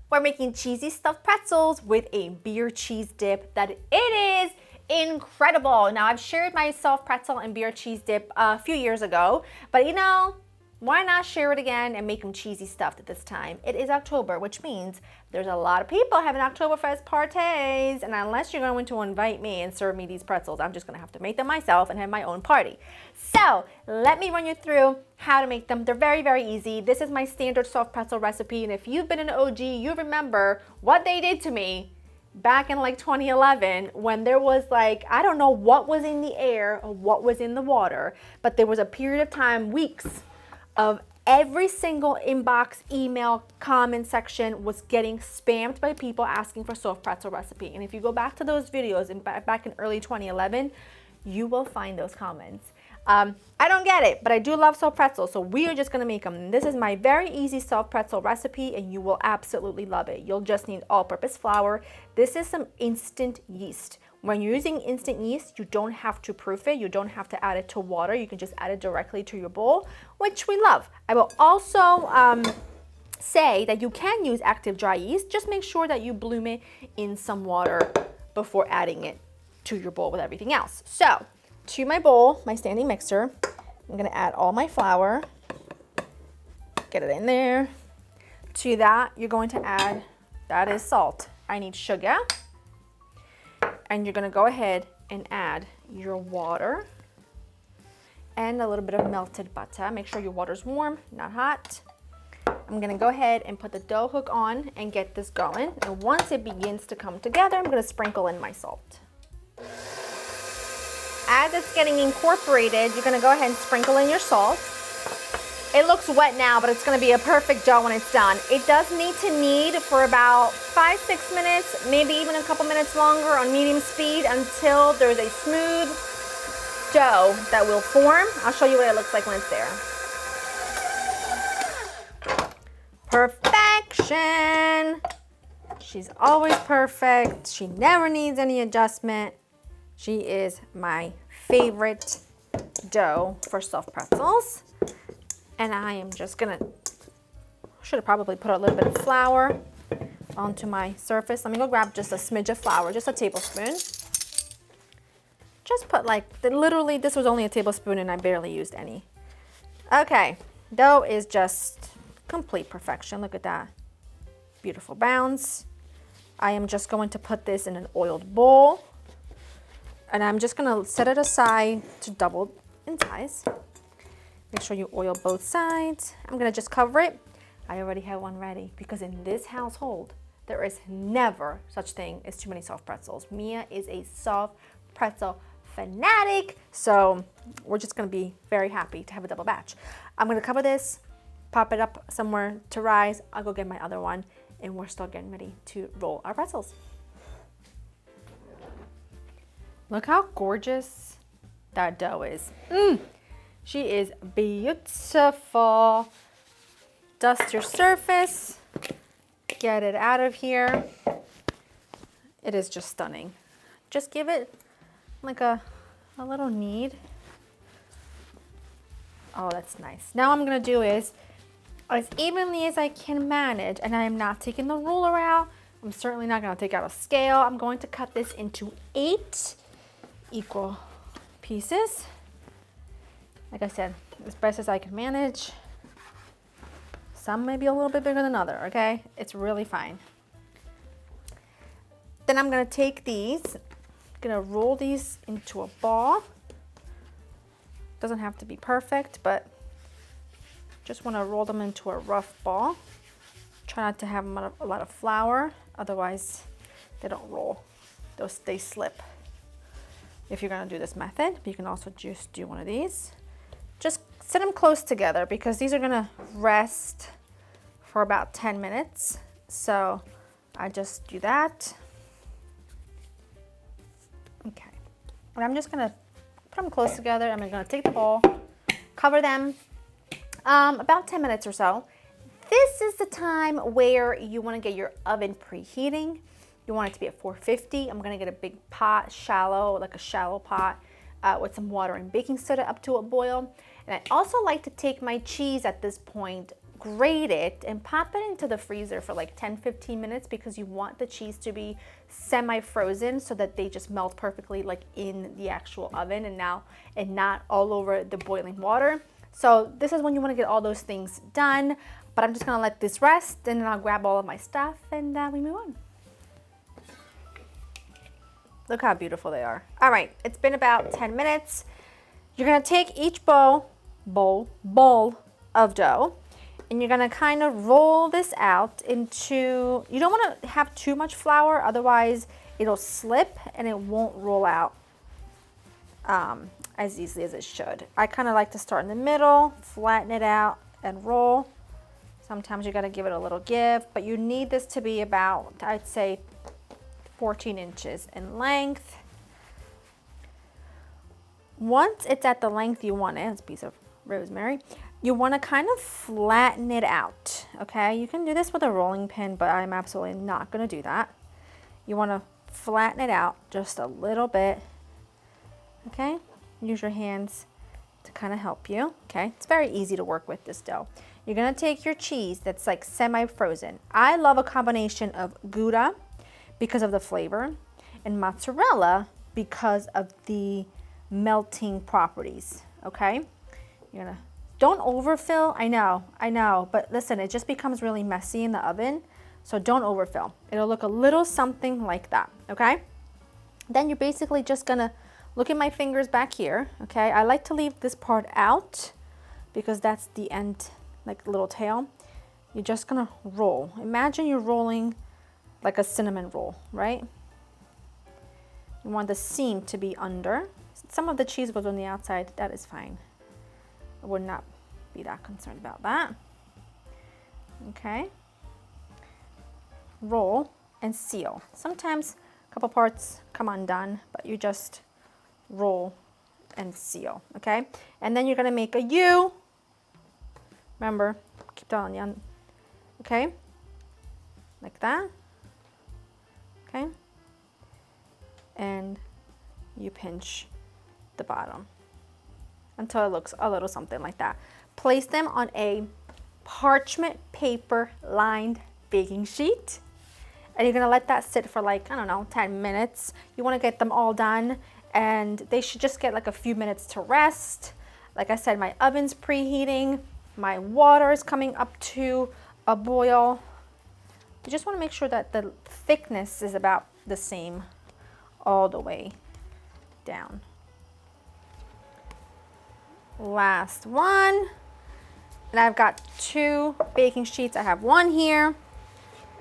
We're making cheesy stuffed pretzels with a beer cheese dip that it is incredible. Now, I've shared my soft pretzel and beer cheese dip a few years ago, but you know, why not share it again and make them cheesy stuffed at this time? It is October, which means there's a lot of people having Oktoberfest parties, and unless you're going to invite me and serve me these pretzels, I'm just gonna have to make them myself and have my own party. So let me run you through how to make them. They're very, very easy. This is my standard soft pretzel recipe, and if you've been an OG, you remember what they did to me back in like 2011 when there was like, I don't know what was in the air or what was in the water, but there was a period of time, weeks, of every single inbox, email, comment section was getting spammed by people asking for soft pretzel recipe. And if you go back to those videos back in early 2011, you will find those comments. I don't get it, but I do love soft pretzels, so we are just gonna make them. This is my very easy soft pretzel recipe, and you will absolutely love it. You'll just need all-purpose flour. This is some instant yeast. When you're using instant yeast, you don't have to proof it. You don't have to add it to water. You can just add it directly to your bowl, which we love. I will also say that you can use active dry yeast. Just make sure that you bloom it in some water before adding it to your bowl with everything else. So, to my bowl, my standing mixer, I'm gonna add all my flour, get it in there. To that, you're going to add, that is salt. I need sugar. And you're gonna go ahead and add your water and a little bit of melted butter. Make sure your water's warm, not hot. I'm gonna go ahead and put the dough hook on and get this going. And once it begins to come together, I'm gonna sprinkle in my salt. As it's getting incorporated, you're gonna go ahead and sprinkle in your salt. It looks wet now, but it's gonna be a perfect dough when it's done. It does need to knead for about 5-6 minutes, maybe even a couple minutes longer on medium speed until there's a smooth dough that will form. I'll show you what it looks like when it's there. Perfection. She's always perfect. She never needs any adjustment. She is my favorite dough for soft pretzels. And I am just gonna, should have probably put a little bit of flour onto my surface. Let me go grab just a smidge of flour, just a tablespoon. Just put like, literally this was only a tablespoon and I barely used any. Okay, dough is just complete perfection. Look at that, beautiful bounce. I am just going to put this in an oiled bowl and I'm just gonna set it aside to double in size. Make sure you oil both sides. I'm gonna just cover it. I already have one ready because in this household, there is never such thing as too many soft pretzels. Mia is a soft pretzel fanatic, so we're just gonna be very happy to have a double batch. I'm gonna cover this, pop it up somewhere to rise. I'll go get my other one, and we're still getting ready to roll our pretzels. Look how gorgeous that dough is. She is beautiful. Dust your surface, get it out of here. It is just stunning. Just give it like a little knead. Oh, that's nice. Now what I'm gonna do is, as evenly as I can manage, and I am not taking the ruler out, I'm certainly not gonna take out a scale. I'm going to cut this into 8 equal pieces. Like I said, as best as I can manage. Some may be a little bit bigger than other, okay? It's really fine. Then I'm gonna take these, gonna roll these into a ball. Doesn't have to be perfect, but just wanna roll them into a rough ball. Try not to have a lot of flour, otherwise they don't roll. They slip. If you're gonna do this method, but you can also just do one of these. Just set them close together because these are gonna rest for about 10 minutes. So I just do that. Okay, and I'm just gonna put them close together. I'm gonna take the bowl, cover them about 10 minutes or so. This is the time where you wanna get your oven preheating. You want it to be at 450. I'm gonna get a big pot, like a shallow pot, with some water and baking soda up to a boil. And I also like to take my cheese at this point grate it and pop it into the freezer for like 10-15 minutes because you want the cheese to be semi-frozen so that they just melt perfectly like in the actual oven and not all over the boiling water. So this is when you want to get all those things done, but I'm just gonna let this rest and then I'll grab all of my stuff and we move on. Look how beautiful they are. All right, it's been about 10 minutes. You're gonna take each bowl of dough and you're gonna kind of roll this out into, you don't wanna have too much flour, otherwise it'll slip and it won't roll out as easily as it should. I kind of like to start in the middle, flatten it out and roll. Sometimes you gotta give it a little give, but you need this to be about, I'd say 14 inches in length. Once it's at the length you want it, it's a piece of rosemary, you want to kind of flatten it out, okay? You can do this with a rolling pin, but I'm absolutely not going to do that. You want to flatten it out just a little bit, okay? Use your hands to kind of help you, okay? It's very easy to work with this dough. You're going to take your cheese that's like semi-frozen. I love a combination of Gouda because of the flavor and mozzarella because of the melting properties, okay? You're gonna, don't overfill, I know, but listen, it just becomes really messy in the oven, so don't overfill. It'll look a little something like that, okay? Then you're basically just gonna look at my fingers back here, okay? I like to leave this part out because that's the end, like little tail. You're just gonna roll. Imagine you're rolling like a cinnamon roll, right? You want the seam to be under. Some of the cheese goes on the outside, that is fine. I would not be that concerned about that. Okay. Roll and seal. Sometimes a couple parts come undone, but you just roll and seal, okay? And then you're gonna make a U. Remember, keep telling you, okay? Like that, okay? And you pinch the bottom until it looks a little something like that. Place them on a parchment paper lined baking sheet and you're gonna let that sit for like, I don't know, 10 minutes. You wanna get them all done and they should just get like a few minutes to rest. Like I said, my oven's preheating, my water is coming up to a boil. You just wanna make sure that the thickness is about the same all the way down. Last one, and I've got 2 baking sheets. I have one here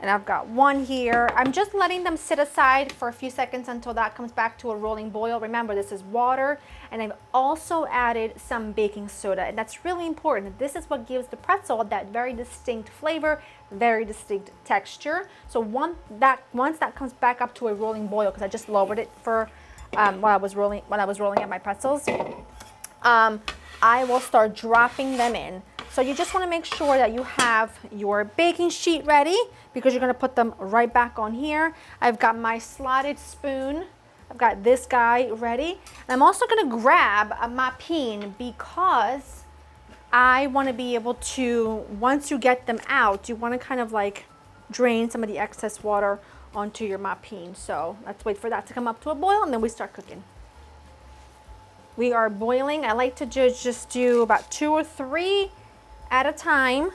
and I've got one here. I'm just letting them sit aside for a few seconds until that comes back to a rolling boil. Remember, this is water, and I've also added some baking soda, and that's really important. This is what gives the pretzel that very distinct flavor, very distinct texture. So once that comes back up to a rolling boil, because I just lowered it for when I was rolling at my pretzels, I will start dropping them in. So you just want to make sure that you have your baking sheet ready because you're going to put them right back on here. I've got my slotted spoon. I've got this guy ready. And I'm also going to grab a mapine because I want to be able to, once you get them out, you want to kind of like drain some of the excess water onto your mapine. So let's wait for that to come up to a boil and then we start cooking. We are boiling. I like to just do about 2 or 3 at a time.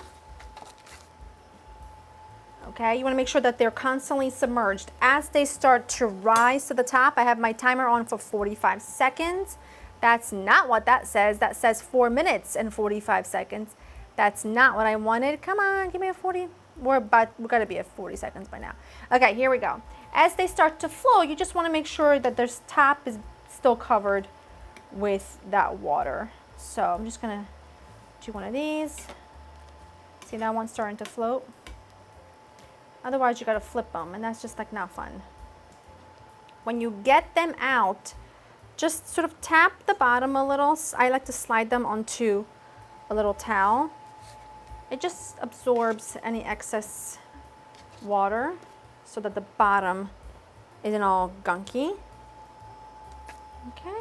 Okay, you want to make sure that they're constantly submerged. As they start to rise to the top, I have my timer on for 45 seconds. That's not what that says. That says 4 minutes and 45 seconds. That's not what I wanted. Come on, give me a 40. We're gonna be at 40 seconds by now. Okay, here we go. As they start to flow, you just want to make sure that their top is still covered with that water. So I'm just gonna do one of these. See that one starting to float? Otherwise you gotta flip them and that's just like not fun. When you get them out, just sort of tap the bottom a little. I like to slide them onto a little towel. It just absorbs any excess water so that the bottom isn't all gunky. Okay.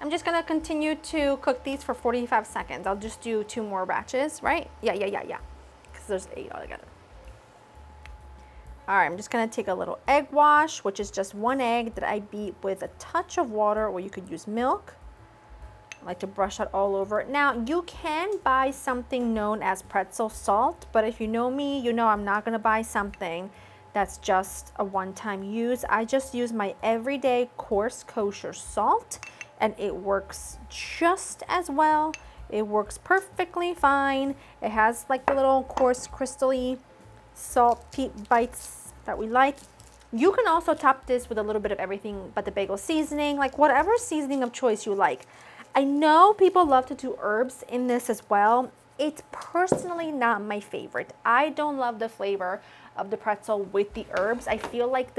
I'm just gonna continue to cook these for 45 seconds. I'll just do 2 more batches, right? Yeah. Because there's 8 altogether. All right, I'm just gonna take a little egg wash, which is just 1 egg that I beat with a touch of water, or you could use milk. I like to brush that all over it. Now, you can buy something known as pretzel salt, but if you know me, you know I'm not gonna buy something that's just a one-time use. I just use my everyday coarse kosher salt, and it works just as well. It works perfectly fine. It has like the little coarse crystally salt bites that we like. You can also top this with a little bit of everything but the bagel seasoning, like whatever seasoning of choice you like. I know people love to do herbs in this as well. It's personally not my favorite. I don't love the flavor of the pretzel with the herbs. I feel like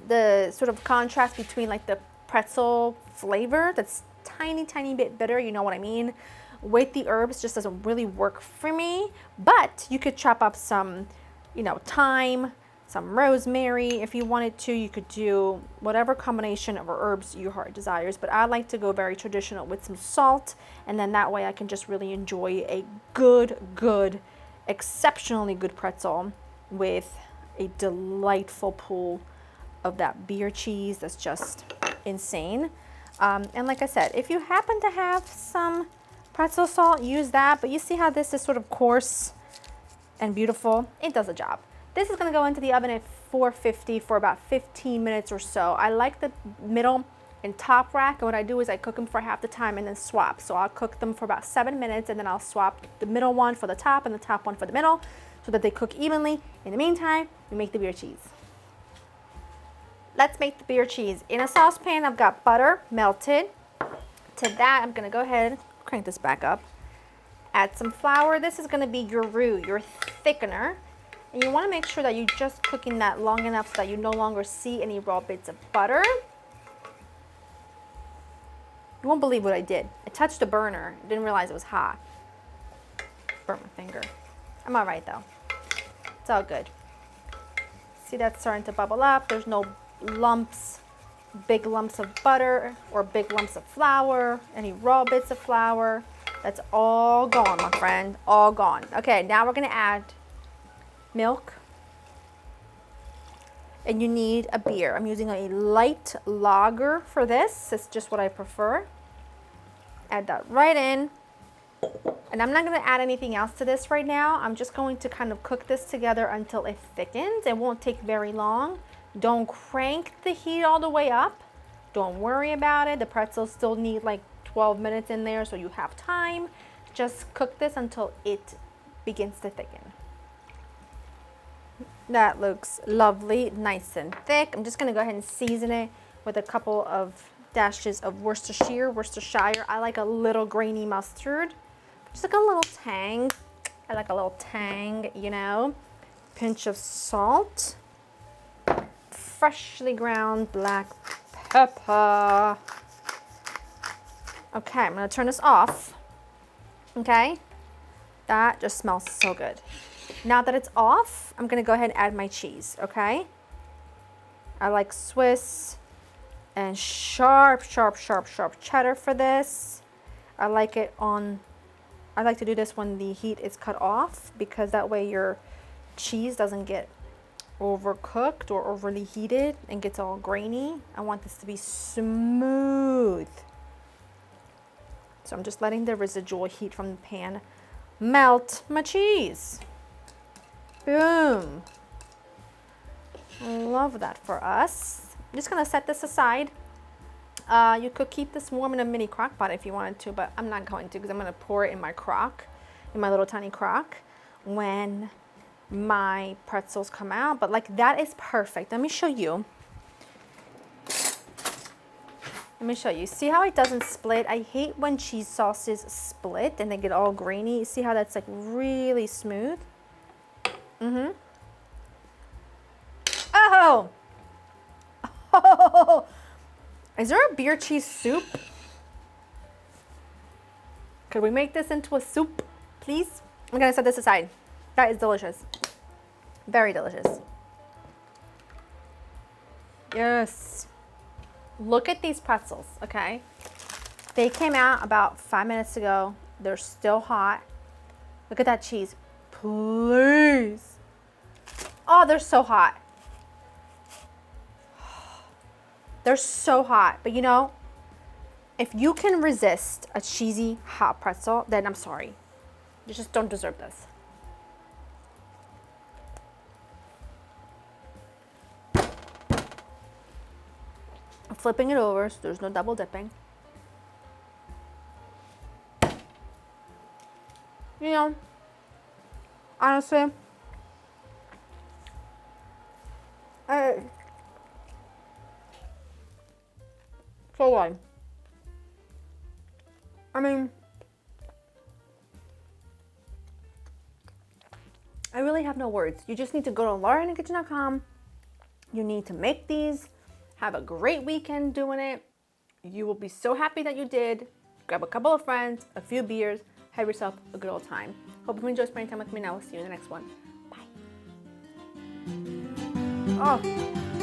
the sort of contrast between like the pretzel flavor that's tiny bit bitter, you know what I mean, with the herbs just doesn't really work for me. But you could chop up some, you know, thyme, some rosemary if you wanted to. You could do whatever combination of herbs your heart desires, but I like to go very traditional with some salt, and then that way I can just really enjoy a good, exceptionally good pretzel with a delightful pull of that beer cheese that's just insane. And like I said, if you happen to have some pretzel salt, use that, but you see how this is sort of coarse and beautiful? It does a job. This is gonna go into the oven at 450 for about 15 minutes or so. I like the middle and top rack, and what I do is I cook them for half the time and then swap. So I'll cook them for about 7 minutes, and then I'll swap the middle one for the top and the top one for the middle so that they cook evenly. In the meantime, we make the beer cheese. Let's make the beer cheese. In a saucepan, I've got butter melted. To that, I'm gonna go ahead, crank this back up, add some flour. This is gonna be your roux, your thickener. And you wanna make sure that you're just cooking that long enough so that you no longer see any raw bits of butter. You won't believe what I did. I touched the burner, didn't realize it was hot. Burnt my finger. I'm all right though. It's all good. See, that's starting to bubble up. There's no lumps, big lumps of butter or big lumps of flour, any raw bits of flour. That's all gone, my friend, all gone. Okay, now we're gonna add milk, and you need a beer. I'm using a light lager for this. It's just what I prefer. Add that right in. And I'm not gonna add anything else to this right now. I'm just going to kind of cook this together until it thickens. It won't take very long. Don't crank the heat all the way up. Don't worry about it. The pretzels still need like 12 minutes in there, so you have time. Just cook this until it begins to thicken. That looks lovely, nice and thick. I'm just gonna go ahead and season it with a couple of dashes of Worcestershire. I like a little grainy mustard, just like a little tang. I like a little tang, you know. Pinch of salt, freshly ground black pepper. Okay, I'm gonna turn this off. Okay, that just smells so good. Now that it's off, I'm gonna go ahead and add my cheese, okay? I like Swiss and sharp cheddar for this. I like to do this when the heat is cut off, because that way your cheese doesn't get overcooked or overly heated and gets all grainy. I want this to be smooth. So I'm just letting the residual heat from the pan melt my cheese. Boom. Love that for us. I'm just gonna set this aside. You could keep this warm in a mini crock pot if you wanted to, but I'm not going to, because I'm gonna pour it in my crock, in my little tiny crock, when my pretzels come out. But like, that is perfect. Let me show you. Let me show you. See how it doesn't split? I hate when cheese sauces split and they get all grainy. You see how that's like really smooth? Mm-hmm. Oh! Oh! Is there a beer cheese soup? Could we make this into a soup, please? I'm gonna set this aside. That is delicious. Very delicious. Yes. Look at these pretzels, okay? They came out about 5 minutes ago. They're still hot. Look at that cheese. Please. Oh, they're so hot. They're so hot. But you know, if you can resist a cheesy hot pretzel, then I'm sorry. You just don't deserve this. I'm flipping it over so there's no double dipping. You know, honestly, so what? I mean, I really have no words. You just need to go to laureninthekitchen.com. You need to make these. Have a great weekend doing it. You will be so happy that you did. Grab a couple of friends, a few beers, have yourself a good old time. Hope you enjoy spending time with me now. We'll see you in the next one. Bye. Oh.